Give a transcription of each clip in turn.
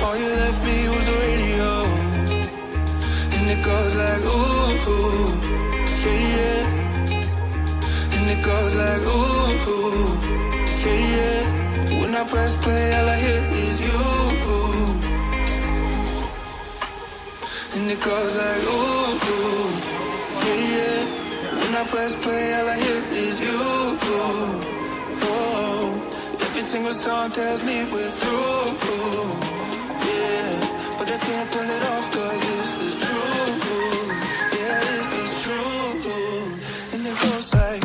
All you left me was a radio, and it goes like ooh, yeah, yeah. And it goes like ooh, yeah, yeah. When I press play, all I hear is you. And it goes like ooh, yeah, yeah. When I press play, all I hear is you. Oh, every single song tells me we're through. Yeah, but I can't turn it off 'cause it's the truth. Yeah, it's the truth. And it goes like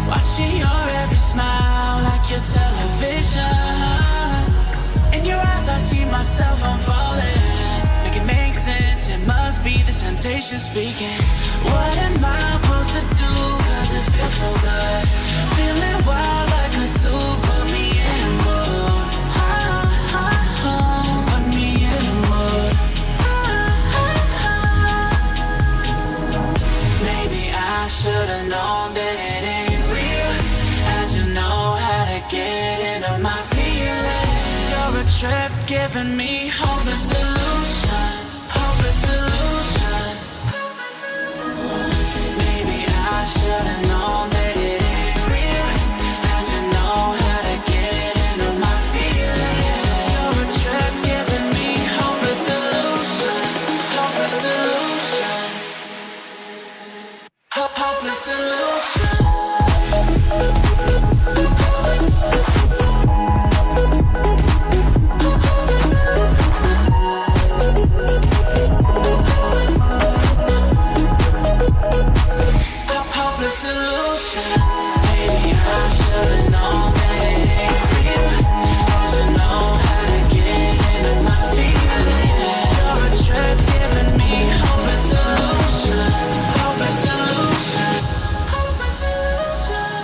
Watching your every smile like your television. In your eyes I see myself, I'm falling. Make it make sense, it must be the temptation speaking. What am I supposed to do, cause it feels so good. Feeling wild like a zoo, put me in a mood. Put me in a mood. Maybe I should've known that it ain't real. How'd you know how to get into my feelings? You're a trip giving me hopeless solution. Hopeless solution. Maybe I should've known that it ain't real. How'd you know how to get into my feelings? You're a trip giving me hopeless solution. Hopeless solution. Hopeless solution. Hopeless solution. Maybe I should've known that it ain't real. How'd you know how to get into my feelings? You're a trip giving me hopeless solution. Hopeless solution. Hopeless solution.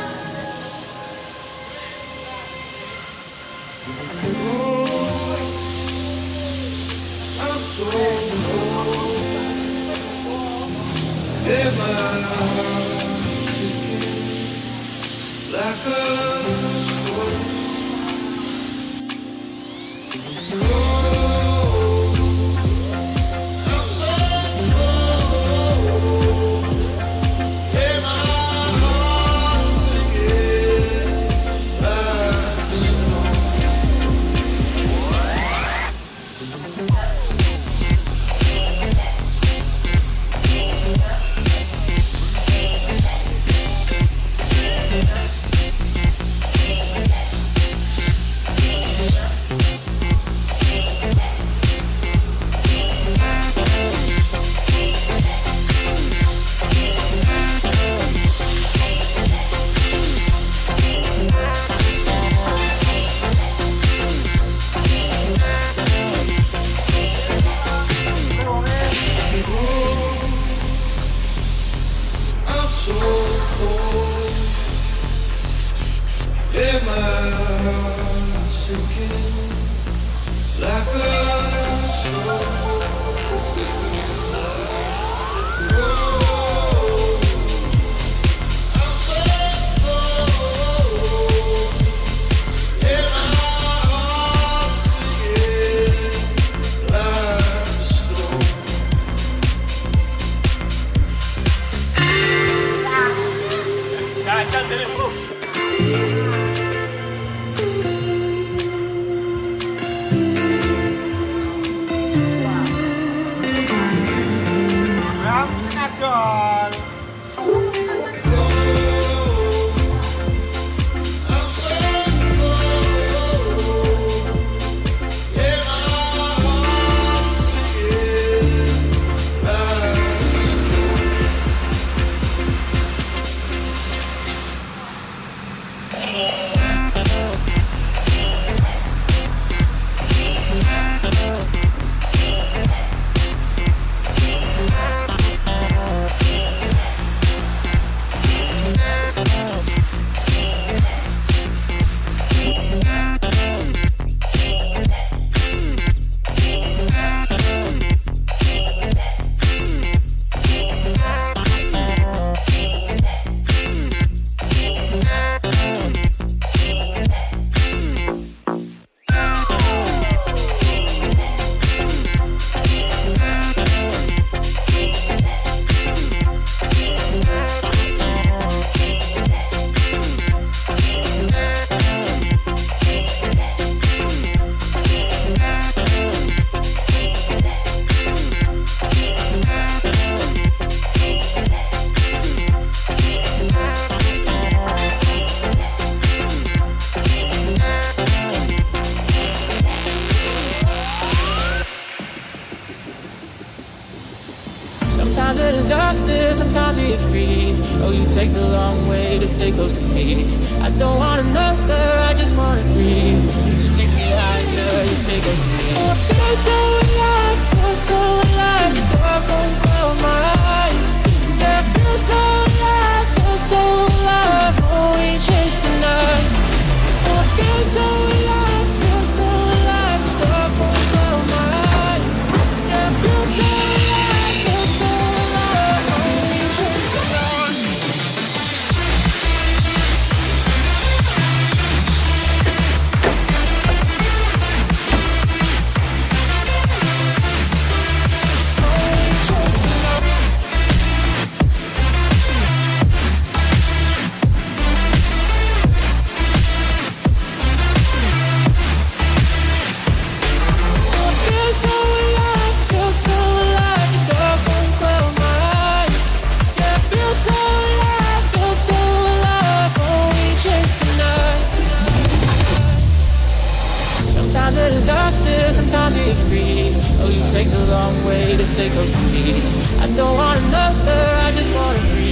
take the long way to stay close to me. I don't want another, I just wanna breathe. You take me higher, you stay close to me. Oh, I feel so alive, feel so alive. I won't close my eyes. Yeah, I feel so alive, feel so alive. Oh, we chase the night. Oh, I feel so alive, feel so alive. I won't close my eyes. Yeah, I feel so alive, feel so alive. Oh, we chase the night. Sometimes it is disaster, sometimes you're free. Oh, you take the long way to stay close to me. I don't want another, I just wanna breathe.